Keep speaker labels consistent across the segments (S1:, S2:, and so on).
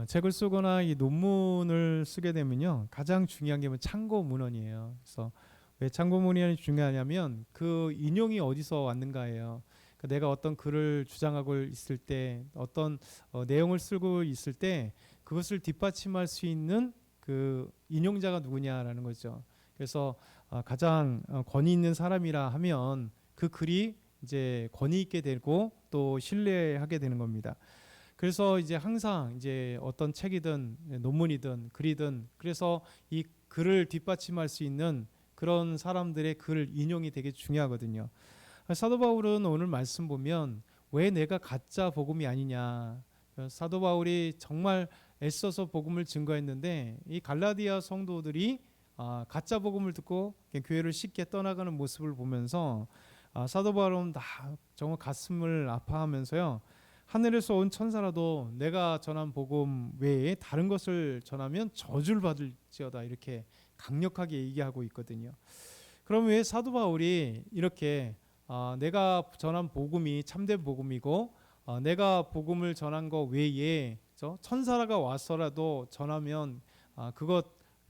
S1: 책을 쓰거나 이 논문을 쓰게 되면요, 가장 중요한 게 뭐 참고 문헌이에요. 그래서 왜 참고 문헌이 중요하냐면 그 인용이 어디서 왔는가예요. 그러니까 내가 어떤 글을 주장하고 있을 때, 어떤 내용을 쓰고 있을 때 그것을 뒷받침할 수 있는 그 인용자가 누구냐라는 거죠. 그래서 가장 권위 있는 사람이라 하면 그 글이 이제 권위 있게 되고 또 신뢰하게 되는 겁니다. 그래서 이제 항상 이제 어떤 책이든 논문이든 글이든 그래서 이 글을 뒷받침할 수 있는 그런 사람들의 글 인용이 되게 중요하거든요. 사도 바울은 오늘 말씀 보면 왜 내가 가짜 복음이 아니냐. 사도 바울이 정말 애써서 복음을 증거했는데 이 갈라디아 성도들이 가짜 복음을 듣고 교회를 쉽게 떠나가는 모습을 보면서 사도 바울은 다 정말 가슴을 아파하면서요. 하늘에서 온 천사라도 내가 전한 복음 외에 다른 것을 전하면 저주를 받을지어다 이렇게 강력하게 얘기하고 있거든요. 그럼 왜 사도 바울이 이렇게 내가 전한 복음이 참된 복음이고 내가 복음을 전한 것 외에 천사가 와서라도 전하면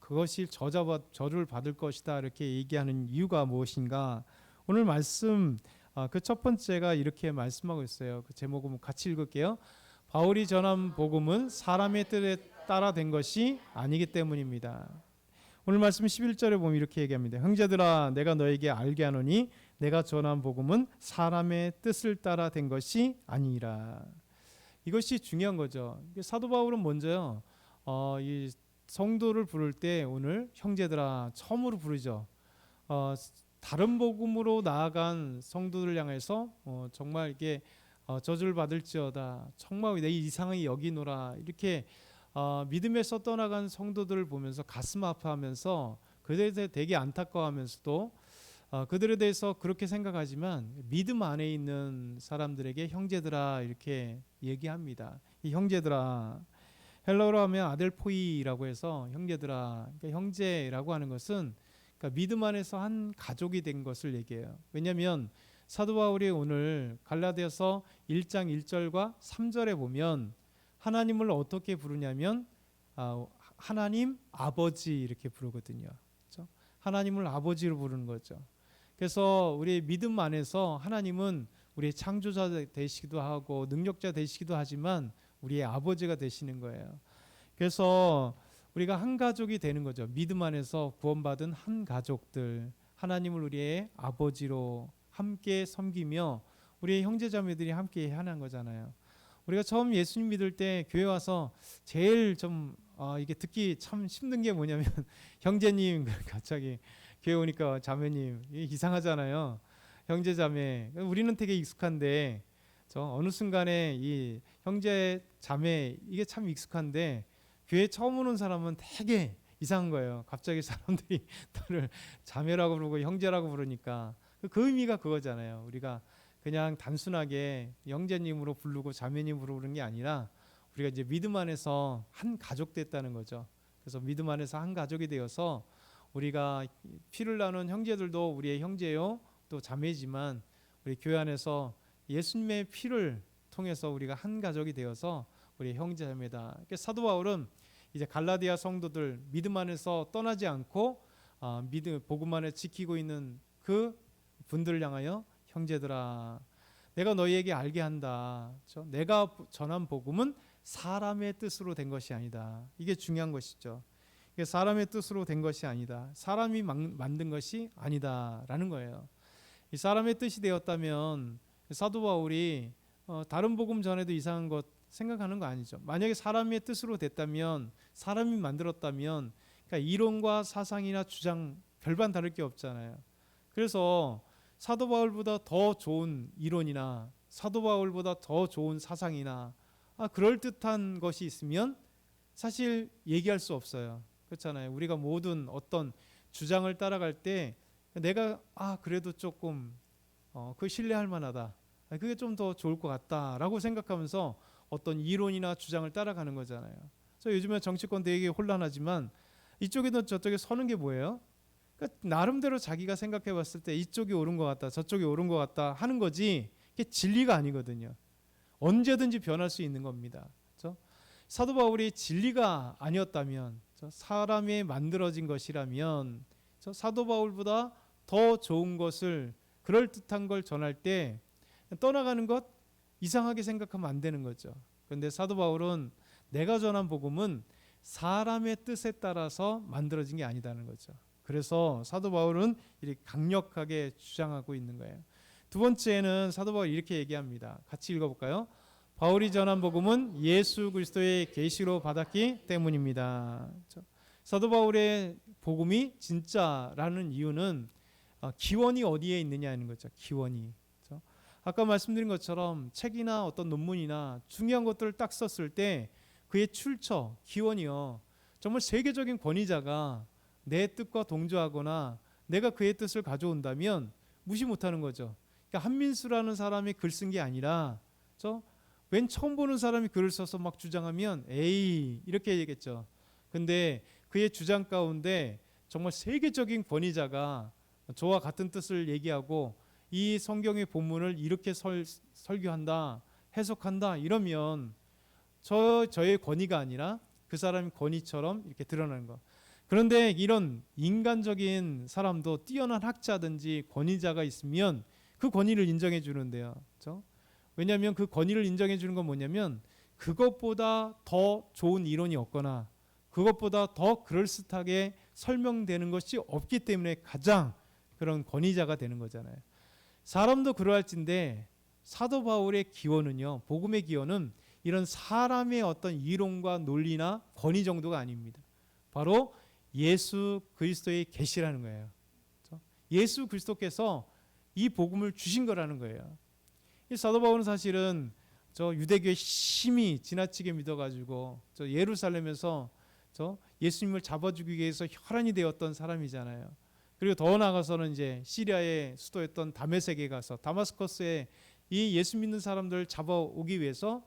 S1: 그것이 저주를 받을 것이다 이렇게 얘기하는 이유가 무엇인가? 오늘 말씀 그 첫 번째가 이렇게 말씀하고 있어요. 그 제목은 같이 읽을게요. 바울이 전한 복음은 사람의 뜻에 따라 된 것이 아니기 때문입니다. 오늘 말씀 11절에 보면 이렇게 얘기합니다. 형제들아 내가 너에게 알게 하노니 내가 전한 복음은 사람의 뜻을 따라 된 것이 아니라. 이것이 중요한 거죠. 사도 바울은 먼저요. 이 성도를 부를 때 오늘 형제들아 처음으로 부르죠. 다른 복음으로 나아간 성도들 향해서 정말 이게 저주를 받을지어다. 정말 내 이상히 여기노라. 이렇게 믿음에서 떠나간 성도들을 보면서 가슴 아파하면서 그들에 대해 되게 안타까워하면서도 그들에 대해서 그렇게 생각하지만 믿음 안에 있는 사람들에게 형제들아 이렇게 얘기합니다. 이 형제들아, 헬라어로 하면 아델포이라고 해서 형제들아, 그러니까 형제라고 하는 것은 그러니까 믿음 안에서 한 가족이 된 것을 얘기해요. 왜냐하면 사도 바울이 오늘 갈라디아서 1장 1절과 3절에 보면 하나님을 어떻게 부르냐면 하나님 아버지 이렇게 부르거든요. 그렇죠? 하나님을 아버지로 부르는 거죠. 그래서 우리 믿음 안에서 하나님은 우리의 창조자 되시기도 하고 능력자 되시기도 하지만 우리의 아버지가 되시는 거예요. 그래서 우리가 한 가족이 되는 거죠. 믿음 안에서 구원받은 한 가족들, 하나님을 우리의 아버지로 함께 섬기며 우리의 형제자매들이 함께 하는 거잖아요. 우리가 처음 예수님 믿을 때 교회 와서 제일 좀 이게 듣기 참 힘든 게 뭐냐면 형제님 갑자기 교회 오니까 자매님 이상하잖아요. 형제자매 우리는 되게 익숙한데 저 어느 순간에 이 형제 자매 이게 참 익숙한데 교회 처음 오는 사람은 되게 이상한 거예요. 갑자기 사람들이 너를 자매라고 부르고 형제라고 부르니까 그 의미가 그거잖아요. 우리가 그냥 단순하게 형제님으로 부르고 자매님으로 부르는 게 아니라 우리가 이제 믿음 안에서 한 가족 됐다는 거죠. 그래서 믿음 안에서 한 가족이 되어서 우리가 피를 나눈 형제들도 우리의 형제요 또 자매지만 우리 교회 안에서 예수님의 피를 통해서 우리가 한 가족이 되어서 우리 형제자매다. 사도 바울은 이제 갈라디아 성도들 믿음 안에서 떠나지 않고 믿음 복음 안에 지키고 있는 그 분들을 향하여 형제들아, 내가 너희에게 알게 한다. 그렇죠? 내가 전한 복음은 사람의 뜻으로 된 것이 아니다. 이게 중요한 것이죠. 이게 사람의 뜻으로 된 것이 아니다. 사람이 만든 것이 아니다라는 거예요. 이 사람의 뜻이 되었다면 사도 바울이 다른 복음 전에도 이상한 것 생각하는 거 아니죠. 만약에 사람의 뜻으로 됐다면 사람이 만들었다면 그러니까 이론과 사상이나 주장 별반 다를 게 없잖아요. 그래서 사도 바울보다 더 좋은 이론이나 사도 바울보다 더 좋은 사상이나 그럴듯한 것이 있으면 사실 얘기할 수 없어요. 그렇잖아요. 우리가 모든 어떤 주장을 따라갈 때 내가 그래도 조금 그 신뢰할 만하다. 그게 좀 더 좋을 것 같다라고 생각하면서 어떤 이론이나 주장을 따라가는 거잖아요. 그래서 요즘에 정치권 되게 혼란하지만 이쪽이든 저쪽에 서는 게 뭐예요? 그러니까 나름대로 자기가 생각해 봤을 때 이쪽이 옳은 것 같다, 저쪽이 옳은 것 같다 하는 거지 이게 진리가 아니거든요. 언제든지 변할 수 있는 겁니다. 그렇죠? 사도 바울이 진리가 아니었다면, 사람이 만들어진 것이라면 사도 바울보다 더 좋은 것을, 그럴듯한 걸 전할 때 떠나가는 것 이상하게 생각하면 안 되는 거죠. 그런데 사도 바울은 내가 전한 복음은 사람의 뜻에 따라서 만들어진 게 아니다는 거죠. 그래서 사도 바울은 이렇게 강력하게 주장하고 있는 거예요. 두 번째는 사도 바울이 이렇게 얘기합니다. 같이 읽어볼까요? 바울이 전한 복음은 예수 그리스도의 계시로 받았기 때문입니다. 사도 바울의 복음이 진짜라는 이유는 기원이 어디에 있느냐는 거죠. 기원이. 아까 말씀드린 것처럼 책이나 어떤 논문이나 중요한 것들을 딱 썼을 때 그의 출처, 기원이요, 정말 세계적인 권위자가 내 뜻과 동조하거나 내가 그의 뜻을 가져온다면 무시 못하는 거죠. 그러니까 한민수라는 사람이 글 쓴 게 아니라 웬 처음 보는 사람이 글을 써서 막 주장하면 에이 이렇게 얘기했죠. 근데 그의 주장 가운데 정말 세계적인 권위자가 저와 같은 뜻을 얘기하고 이 성경의 본문을 이렇게 설교한다, 해석한다 이러면 저의 권위가 아니라 그 사람의 권위처럼 이렇게 드러나는 거. 그런데 이런 인간적인 사람도 뛰어난 학자든지 권위자가 있으면 그 권위를 인정해 주는데요. 그렇죠? 왜냐하면 그 권위를 인정해 주는 건 뭐냐면 그것보다 더 좋은 이론이 없거나 그것보다 더 그럴듯하게 설명되는 것이 없기 때문에 가장 그런 권위자가 되는 거잖아요. 사람도 그러할진데 사도 바울의 기원은요, 복음의 기원은 이런 사람의 어떤 이론과 논리나 권위 정도가 아닙니다. 바로 예수 그리스도의 계시라는 거예요. 예수 그리스도께서 이 복음을 주신 거라는 거예요. 이 사도 바울은 사실은 유대교의 심히 지나치게 믿어가지고 예루살렘에서 예수님을 잡아주기 위해서 혈안이 되었던 사람이잖아요. 그리고 더 나아가서는 이제 시리아의 수도였던 다메섹에 가서 다마스커스에 이 예수 믿는 사람들 잡아오기 위해서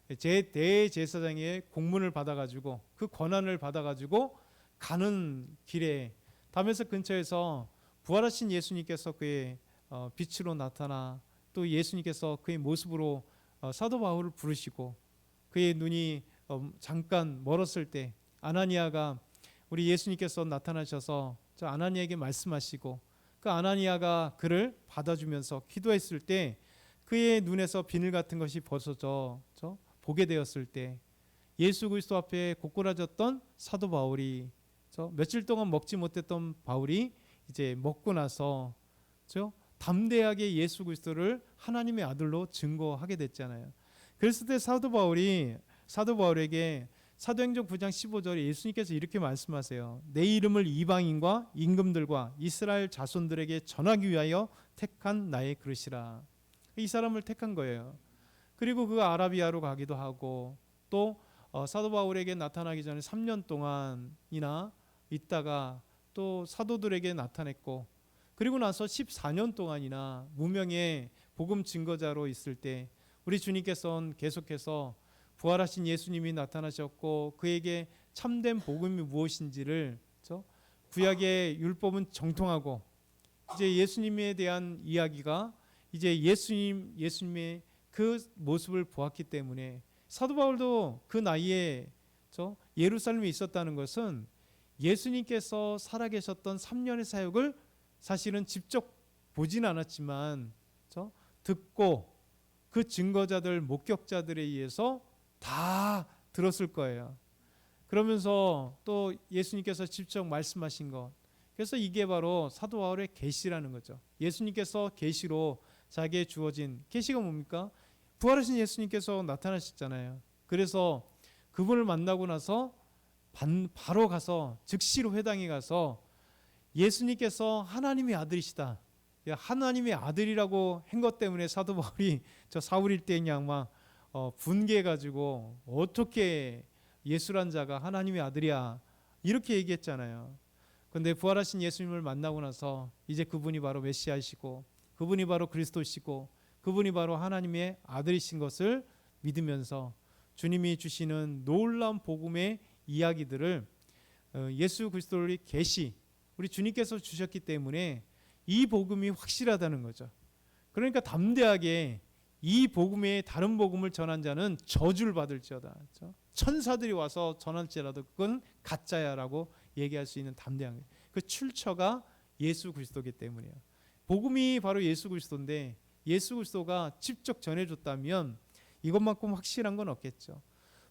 S1: 대제사장의 공문을 받아가지고 그 권한을 받아가지고 가는 길에 다메섹 근처에서 부활하신 예수님께서 그의 빛으로 나타나 또 예수님께서 그의 모습으로 사도 바울을 부르시고 그의 눈이 잠깐 멀었을 때 아나니아가 우리 예수님께서 나타나셔서 저 아나니아에게 말씀하시고 그 아나니아가 그를 받아주면서 기도했을 때 그의 눈에서 비늘 같은 것이 벗어져 보게 되었을 때 예수 그리스도 앞에 고꾸라졌던 사도 바울이 며칠 동안 먹지 못했던 바울이 이제 먹고 나서 담대하게 예수 그리스도를 하나님의 아들로 증거하게 됐잖아요. 그랬을 때 사도 바울에게 사도행전 9장 15절에 예수님께서 이렇게 말씀하세요. 내 이름을 이방인과 임금들과 이스라엘 자손들에게 전하기 위하여 택한 나의 그릇이라. 이 사람을 택한 거예요. 그리고 그 아라비아로 가기도 하고 또 사도 바울에게 나타나기 전에 3년 동안이나 있다가 또 사도들에게 나타냈고 그리고 나서 14년 동안이나 무명의 복음 증거자로 있을 때 우리 주님께서는 계속해서 부활하신 예수님이 나타나셨고 그에게 참된 복음이 무엇인지를 구약의 율법은 정통하고 이제 예수님에 대한 이야기가 이제 예수님의 그 모습을 보았기 때문에 사도 바울도 그 나이에 예루살렘에 있었다는 것은 예수님께서 살아계셨던 3년의 사역을 사실은 직접 보진 않았지만 듣고 그 증거자들 목격자들에 의해서 다 들었을 거예요. 그러면서 또 예수님께서 직접 말씀하신 것, 그래서 이게 바로 사도 바울의 계시라는 거죠. 예수님께서 계시로 자기의 주어진 계시가 뭡니까? 부활하신 예수님께서 나타나셨잖아요. 그래서 그분을 만나고 나서 바로 가서 즉시로 회당에 가서 예수님께서 하나님의 아들이시다, 하나님의 아들이라고 한 것 때문에 사도 바울이 사울일 때 그냥 막 분개해가지고 어떻게 예수란 자가 하나님의 아들이야 이렇게 얘기했잖아요. 그런데 부활하신 예수님을 만나고 나서 이제 그분이 바로 메시아이시고 그분이 바로 그리스도시고 그분이 바로 하나님의 아들이신 것을 믿으면서 주님이 주시는 놀라운 복음의 이야기들을 예수 그리스도의 계시 우리 주님께서 주셨기 때문에 이 복음이 확실하다는 거죠. 그러니까 담대하게 이 복음에 다른 복음을 전한 자는 저주를 받을지어다. 그렇죠? 천사들이 와서 전할지라도 그건 가짜야라고 얘기할 수 있는 담대한 그 출처가 예수 그리스도이기 때문이에요. 복음이 바로 예수 그리스도인데 예수 그리스도가 직접 전해줬다면 이것만큼 확실한 건 없겠죠.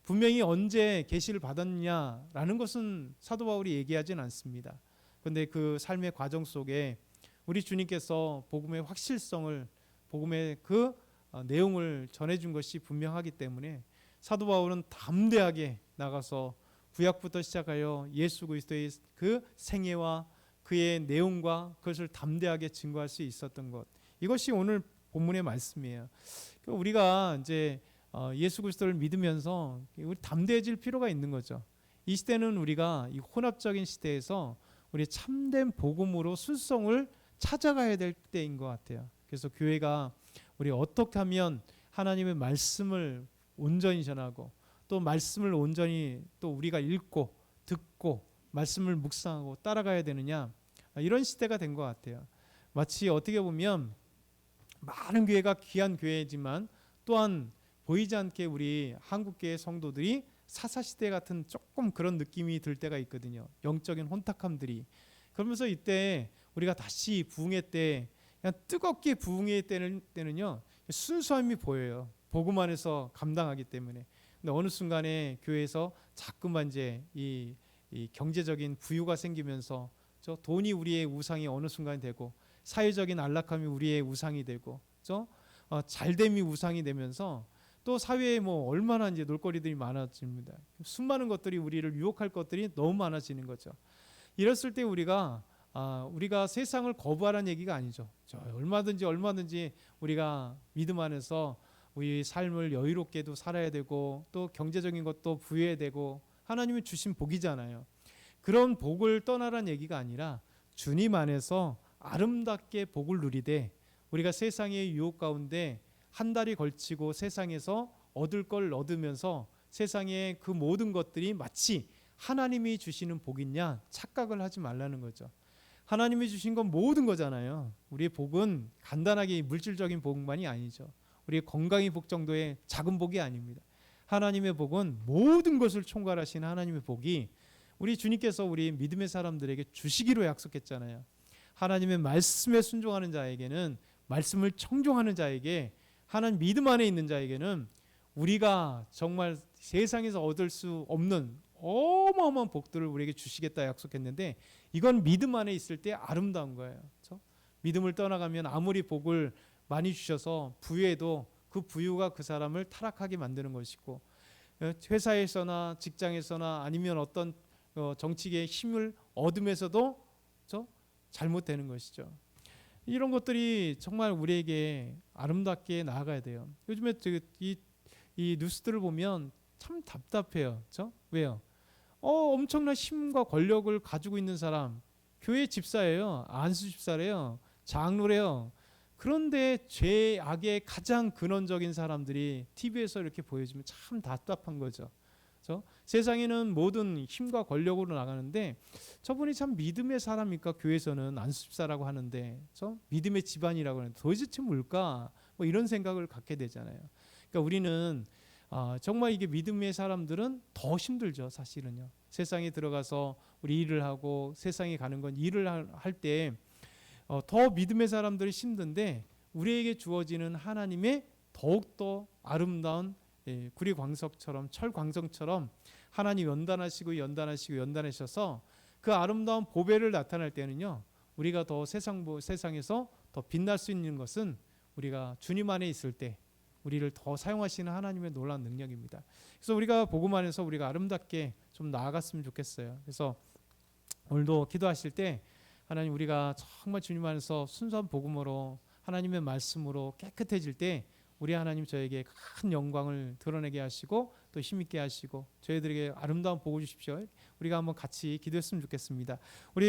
S1: 분명히 언제 계시를 받았냐라는 것은 사도 바울이 얘기하진 않습니다. 그런데 그 삶의 과정 속에 우리 주님께서 복음의 확실성을, 복음의 그 내용을 전해준 것이 분명하기 때문에 사도 바울은 담대하게 나가서 구약부터 시작하여 예수 그리스도의 그 생애와 그의 내용과 그것을 담대하게 증거할 수 있었던 것, 이것이 오늘 본문의 말씀이에요. 우리가 이제 예수 그리스도를 믿으면서 우리 담대해질 필요가 있는 거죠. 이 시대는 우리가 이 혼합적인 시대에서 우리 참된 복음으로 순성을 찾아가야 될 때인 것 같아요. 그래서 교회가 우리 어떻게 하면 하나님의 말씀을 온전히 전하고 또 말씀을 온전히 또 우리가 읽고 듣고 말씀을 묵상하고 따라가야 되느냐, 이런 시대가 된 것 같아요. 마치 어떻게 보면 많은 교회가 귀한 교회지만 또한 보이지 않게 우리 한국교회 성도들이 사사시대 같은 조금 그런 느낌이 들 때가 있거든요. 영적인 혼탁함들이. 그러면서 이때 우리가 다시 부흥회 때 그냥 뜨겁게 부흥회 때는요 순수함이 보여요. 복음 안에서 감당하기 때문에. 근데 어느 순간에 교회에서 자꾸만 이제 이 경제적인 부유가 생기면서 저 돈이 우리의 우상이 어느 순간 되고 사회적인 안락함이 우리의 우상이 되고 잘됨이 우상이 되면서 또 사회에 뭐 얼마나 이제 놀거리들이 많아집니다. 수많은 것들이 우리를 유혹할 것들이 너무 많아지는 거죠. 이랬을 때 우리가 세상을 거부하라는 얘기가 아니죠. 얼마든지 우리가 믿음 안에서 우리 삶을 여유롭게도 살아야 되고 또 경제적인 것도 부여해야 되고 하나님이 주신 복이잖아요. 그런 복을 떠나라는 얘기가 아니라 주님 안에서 아름답게 복을 누리되 우리가 세상의 유혹 가운데 한 달이 걸치고 세상에서 얻을 걸 얻으면서 세상의 그 모든 것들이 마치 하나님이 주시는 복이냐 착각을 하지 말라는 거죠. 하나님이 주신 건 모든 거잖아요. 우리의 복은 간단하게 물질적인 복만이 아니죠. 우리의 건강의 복 정도의 작은 복이 아닙니다. 하나님의 복은 모든 것을 총괄하시는 하나님의 복이 우리 주님께서 우리 믿음의 사람들에게 주시기로 약속했잖아요. 하나님의 말씀에 순종하는 자에게는, 말씀을 청종하는 자에게, 하나님 믿음 안에 있는 자에게는 우리가 정말 세상에서 얻을 수 없는 어마어마한 복들을 우리에게 주시겠다 약속했는데 이건 믿음 안에 있을 때 아름다운 거예요. 그렇죠? 믿음을 떠나가면 아무리 복을 많이 주셔서 부유해도 그 부유가 그 사람을 타락하게 만드는 것이고, 회사에서나 직장에서나 아니면 어떤 정치계의 힘을 얻으면서도 잘못되는 것이죠. 이런 것들이 정말 우리에게 아름답게 나아가야 돼요. 요즘에 이 뉴스들을 보면 참 답답해요. 그렇죠? 왜요? 엄청난 힘과 권력을 가지고 있는 사람, 교회 집사예요. 안수 집사래요. 장로래요. 그런데 죄악의 가장 근원적인 사람들이 TV에서 이렇게 보여주면 참 답답한 거죠. 그렇죠? 세상에는 모든 힘과 권력으로 나가는데 저분이 참 믿음의 사람입니까? 교회에서는 안수 집사라고 하는데 믿음의 집안이라고 하는데 도대체 뭘까? 뭐 이런 생각을 갖게 되잖아요. 그러니까 우리는 정말 이게 믿음의 사람들은 더 힘들죠. 사실은요. 세상에 들어가서 우리 일을 하고 세상에 가는 건 일을 할 때 더 믿음의 사람들이 힘든데 우리에게 주어지는 하나님의 더욱더 아름다운 구리광석처럼 철광석처럼 하나님 연단하셔서 그 아름다운 보배를 나타날 때는요 우리가 더 세상에서 더 빛날 수 있는 것은 우리가 주님 안에 있을 때 우리를 더 사용하시는 하나님의 놀라운 능력입니다. 그래서 우리가 복음 안에서 우리가 아름답게 좀 나아갔으면 좋겠어요. 그래서 오늘도 기도하실 때 하나님, 우리가 정말 주님 안에서 순수한 복음으로 하나님의 말씀으로 깨끗해질 때 우리 하나님 저에게 큰 영광을 드러내게 하시고 또 힘있게 하시고 저희들에게 아름다운 복을 주십시오. 우리가 한번 같이 기도했으면 좋겠습니다. 우리